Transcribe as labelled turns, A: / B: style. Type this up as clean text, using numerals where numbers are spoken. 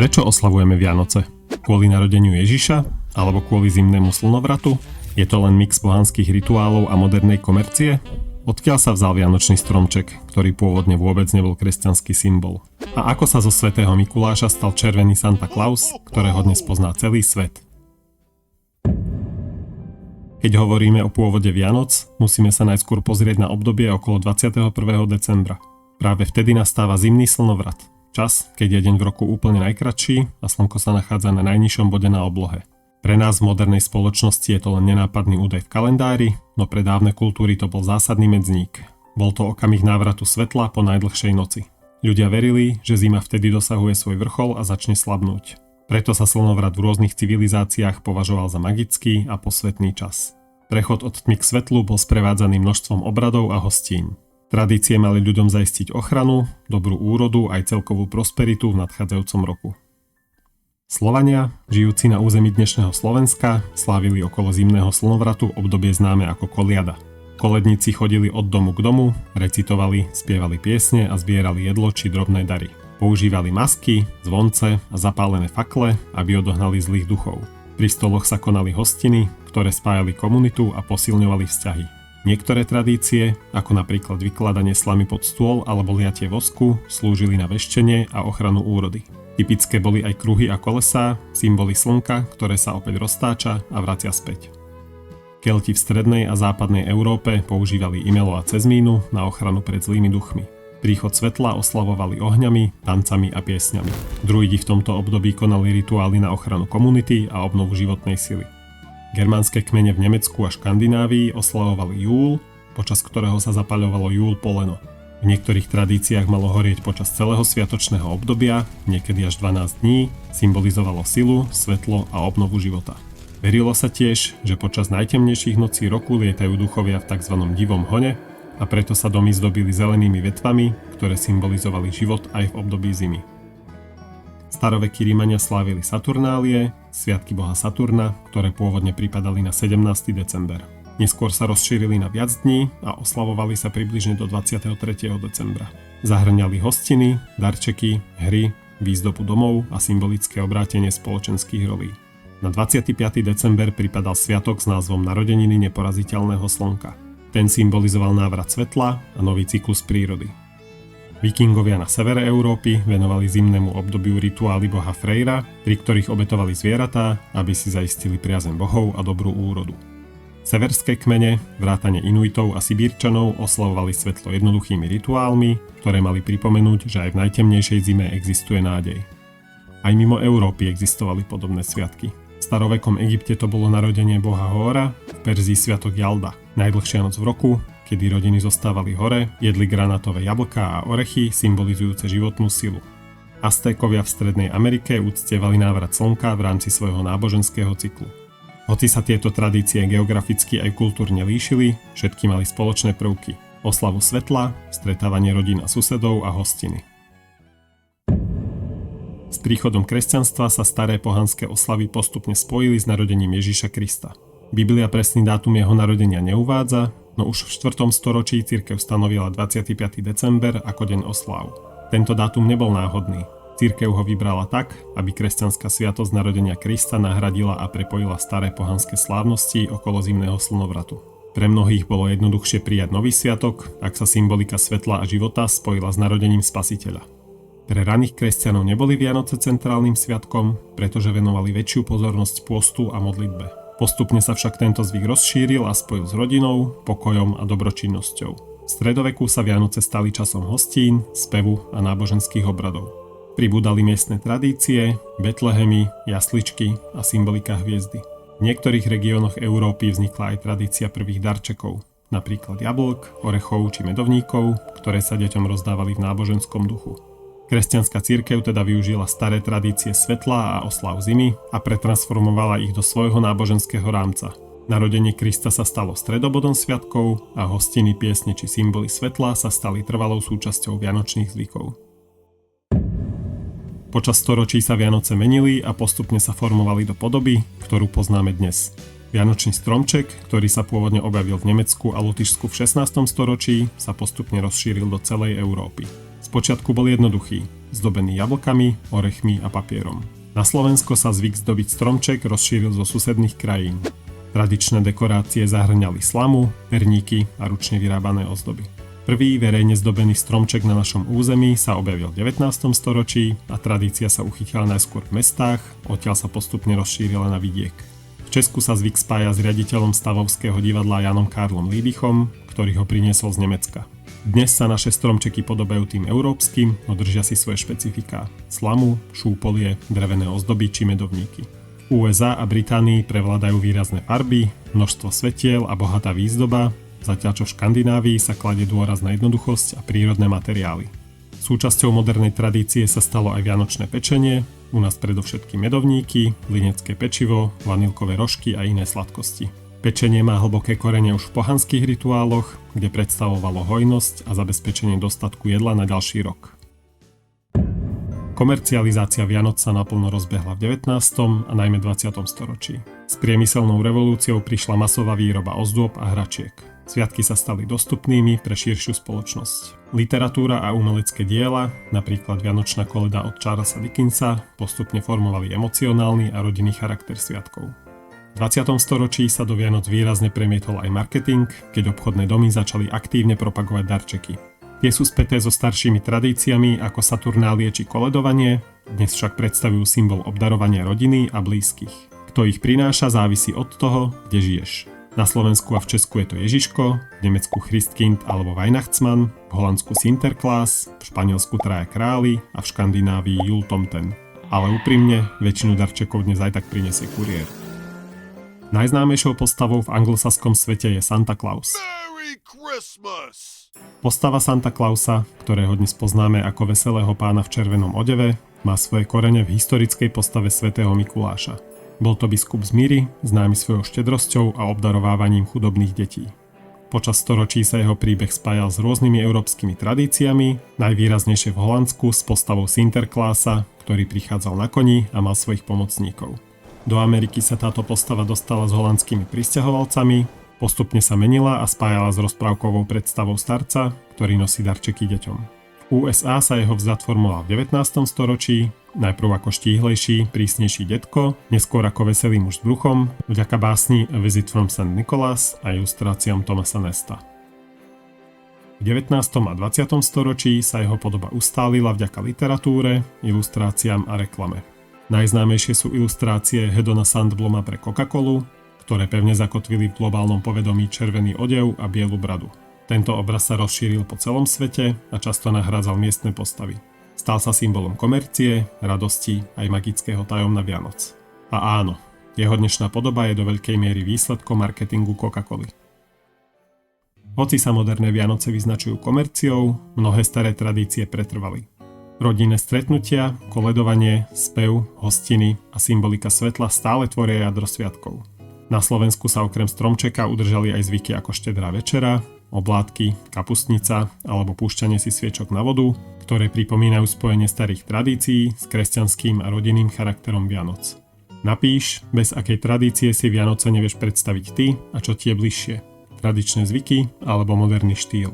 A: Prečo oslavujeme Vianoce? Kvôli narodeniu Ježiša? Alebo kvôli zimnému slnovratu? Je to len mix pohanských rituálov a modernej komercie? Odkiaľ sa vzal vianočný stromček, ktorý pôvodne vôbec nebol kresťanský symbol? A ako sa zo svätého Mikuláša stal červený Santa Claus, ktorého dnes pozná celý svet? Keď hovoríme o pôvode Vianoc, musíme sa najskôr pozrieť na obdobie okolo 21. decembra. Práve vtedy nastáva zimný slnovrat. Čas, keď je deň v roku úplne najkratší a slnko sa nachádza na najnižšom bode na oblohe. Pre nás v modernej spoločnosti je to len nenápadný údaj v kalendári, no pre dávne kultúry to bol zásadný medzník. Bol to okamih návratu svetla po najdlhšej noci. Ľudia verili, že zima vtedy dosahuje svoj vrchol a začne slabnúť. Preto sa slnovrat v rôznych civilizáciách považoval za magický a posvetný čas. Prechod od tmy k svetlu bol sprevádzaný množstvom obradov a hostín. Tradície mali ľuďom zaistiť ochranu, dobrú úrodu aj celkovú prosperitu v nadchádzajúcom roku. Slovania, žijúci na území dnešného Slovenska, slávili okolo zimného slnovratu obdobie známe ako koliada. Koledníci chodili od domu k domu, recitovali, spievali piesne a zbierali jedlo či drobné dary. Používali masky, zvonce a zapálené fakle, aby odohnali zlých duchov. Pri stoloch sa konali hostiny, ktoré spájali komunitu a posilňovali vzťahy. Niektoré tradície, ako napríklad vykladanie slamy pod stôl alebo liatie vosku, slúžili na veštenie a ochranu úrody. Typické boli aj kruhy a kolesá, symboly slnka, ktoré sa opäť roztáča a vracia späť. Kelti v strednej a západnej Európe používali imelo a cezmínu na ochranu pred zlými duchmi. Príchod svetla oslavovali ohňami, tancami a piesňami. Druidi v tomto období konali rituály na ochranu komunity a obnovu životnej sily. Germánske kmene v Nemecku a Škandinávii oslavovali júl, počas ktorého sa zapaľovalo júl poleno. V niektorých tradíciách malo horieť počas celého sviatočného obdobia, niekedy až 12 dní, symbolizovalo silu, svetlo a obnovu života. Verilo sa tiež, že počas najtemnejších nocí roku lietajú duchovia v tzv. Divom hone a preto sa domy zdobili zelenými vetvami, ktoré symbolizovali život aj v období zimy. Starovekí Rímania slávili Saturnálie, sviatky boha Saturna, ktoré pôvodne pripadali na 17. december. Neskôr sa rozšírili na viac dní a oslavovali sa približne do 23. decembra. Zahŕňali hostiny, darčeky, hry, výzdobu domov a symbolické obrátenie spoločenských rolí. Na 25. december pripadal sviatok s názvom Narodeniny neporaziteľného slnka. Ten symbolizoval návrat svetla a nový cyklus prírody. Vikingovia na severe Európy venovali zimnému obdobiu rituály boha Freyra, pri ktorých obetovali zvieratá, aby si zaistili priazeň bohov a dobrú úrodu. Severské kmene, vrátane Inuitov a Sibírčanov oslavovali svetlo jednoduchými rituálmi, ktoré mali pripomenúť, že aj v najtemnejšej zime existuje nádej. Aj mimo Európy existovali podobné sviatky. V starovekom Egypte to bolo narodenie boha Hóra, v Perzii sviatok Jalda, najdlhšia noc v roku, kedy rodiny zostávali hore, jedli granátové jablká a orechy symbolizujúce životnú silu. Aztékovia v Strednej Amerike uctievali návrat slnka v rámci svojho náboženského cyklu. Hoci sa tieto tradície geograficky aj kultúrne líšili, všetky mali spoločné prvky: oslavu svetla, stretávanie rodín a susedov a hostiny. S príchodom kresťanstva sa staré pohanské oslavy postupne spojili s narodením Ježiša Krista. Biblia presný dátum jeho narodenia neuvádza, no už v 4. storočí cirkev stanovila 25. december ako deň osláv. Tento dátum nebol náhodný. Cirkev ho vybrala tak, aby kresťanská sviatosť narodenia Krista nahradila a prepojila staré pohanské slávnosti okolo zimného slnovratu. Pre mnohých bolo jednoduchšie prijať nový sviatok, ak sa symbolika svetla a života spojila s narodením Spasiteľa. Pre raných kresťanov neboli Vianoce centrálnym sviatkom, pretože venovali väčšiu pozornosť pôstu a modlitbe. Postupne sa však tento zvyk rozšíril a spojil s rodinou, pokojom a dobročinnosťou. V stredoveku sa Vianoce stali časom hostín, spevu a náboženských obradov. Pribúdali miestne tradície, betlehemy, jasličky a symbolika hviezdy. V niektorých regiónoch Európy vznikla aj tradícia prvých darčekov, napríklad jablk, orechov či medovníkov, ktoré sa deťom rozdávali v náboženskom duchu. Kresťanská cirkev teda využila staré tradície svetla a oslav zimy a pretransformovala ich do svojho náboženského rámca. Narodenie Krista sa stalo stredobodom sviatkov a hostiny, piesne či symboly svetla sa stali trvalou súčasťou vianočných zvykov. Počas storočí sa Vianoce menili a postupne sa formovali do podoby, ktorú poznáme dnes. Vianočný stromček, ktorý sa pôvodne objavil v Nemecku a Lotyšsku v 16. storočí, sa postupne rozšíril do celej Európy. Spočiatku bol jednoduchý. zdobený jablkami, orechmi a papierom. Na Slovensko sa zvyk zdobiť stromček rozšíril zo susedných krajín. Tradičné dekorácie zahŕňali slamu, perníky a ručne vyrábané ozdoby. Prvý verejne zdobený stromček na našom území sa objavil v 19. storočí a tradícia sa uchytila najskôr v mestách, odtiaľ sa postupne rozšírila na vidiek. V Česku sa zvyk spája s riaditeľom Stavovského divadla Janom Karlom Líbichom, ktorý ho priniesol z Nemecka. Dnes sa naše stromčeky podobajú tým európskym, no držia si svoje špecifiká: slamu, šúpolie, drevené ozdoby či medovníky. V USA a Británii prevládajú výrazné farby, množstvo svetiel a bohatá výzdoba, zatiaľ čo v Škandinávii sa kladie dôraz na jednoduchosť a prírodné materiály. Súčasťou modernej tradície sa stalo aj vianočné pečenie, u nás predovšetkým medovníky, linecké pečivo, vanilkové rožky a iné sladkosti. Pečenie má hlboké korene už v pohanských rituáloch, kde predstavovalo hojnosť a zabezpečenie dostatku jedla na ďalší rok. Komercializácia Vianoc sa naplno rozbehla v 19. a najmä 20. storočí. S priemyselnou revolúciou prišla masová výroba ozdôb a hračiek. Sviatky sa stali dostupnými pre širšiu spoločnosť. Literatúra a umelecké diela, napríklad Vianočná koleda od Charlesa Dickensa, postupne formovali emocionálny a rodinný charakter sviatkov. V 20. storočí sa do Vianoc výrazne premietol aj marketing, keď obchodné domy začali aktívne propagovať darčeky. Tie sú späté so staršími tradíciami ako Saturnálie či koledovanie, dnes však predstavujú symbol obdarovania rodiny a blízkych. Kto ich prináša, závisí od toho, kde žiješ. Na Slovensku a v Česku je to Ježiško, v Nemecku Christkind alebo Weihnachtsmann, v Holandsku Sinterklaas, v Španielsku Traja králi a v Škandinávii Jultomten. Ale úprimne, väčšinu darčekov dnes aj tak prinesie kuriér. Najznámejšou postavou v anglosaskom svete je Santa Claus.
B: Merry Christmas!
A: Postava Santa Clausa, ktorého dnes poznáme ako veselého pána v červenom odeve, má svoje korene v historickej postave svätého Mikuláša. Bol to biskup z Myry, známy svojou štedrosťou a obdarovávaním chudobných detí. Počas storočí sa jeho príbeh spájal s rôznymi európskymi tradíciami, najvýraznejšie v Holandsku s postavou Sinterklaasa, ktorý prichádzal na koni a mal svojich pomocníkov. Do Ameriky sa táto postava dostala s holandskými prisťahovalcami, postupne sa menila a spájala s rozprávkovou predstavou starca, ktorý nosí darčeky deťom. V USA sa jeho vzhľad formoval v 19. storočí, najprv ako štíhlejší, prísnejší detko, neskôr ako veselý muž s bruchom, vďaka básni A Visit from St. Nicholas a ilustráciám Thomasa Nesta. V 19. a 20. storočí sa jeho podoba ustálila vďaka literatúre, ilustráciám a reklame. Najznámejšie sú ilustrácie Hedona Sandbloma pre Coca-Colu, ktoré pevne zakotvili v globálnom povedomí červený odev a bielu bradu. Tento obraz sa rozšíril po celom svete a často nahrádzal miestne postavy. Stal sa symbolom komercie, radosti aj magického tajomna Vianoc. A áno, jeho dnešná podoba je do veľkej miery výsledkom marketingu Coca-Coly. Hoci sa moderné Vianoce vyznačujú komerciou, mnohé staré tradície pretrvali. Rodinné stretnutia, koledovanie, spev, hostiny a symbolika svetla stále tvoria jadro sviatkov. Na Slovensku sa okrem stromčeka udržali aj zvyky ako štedrá večera, oblátky, kapustnica alebo púšťanie si sviečok na vodu, ktoré pripomínajú spojenie starých tradícií s kresťanským a rodinným charakterom Vianoc. Napíš, bez akej tradície si Vianoce nevieš predstaviť ty a čo ti je bližšie. Tradičné zvyky alebo moderný štýl.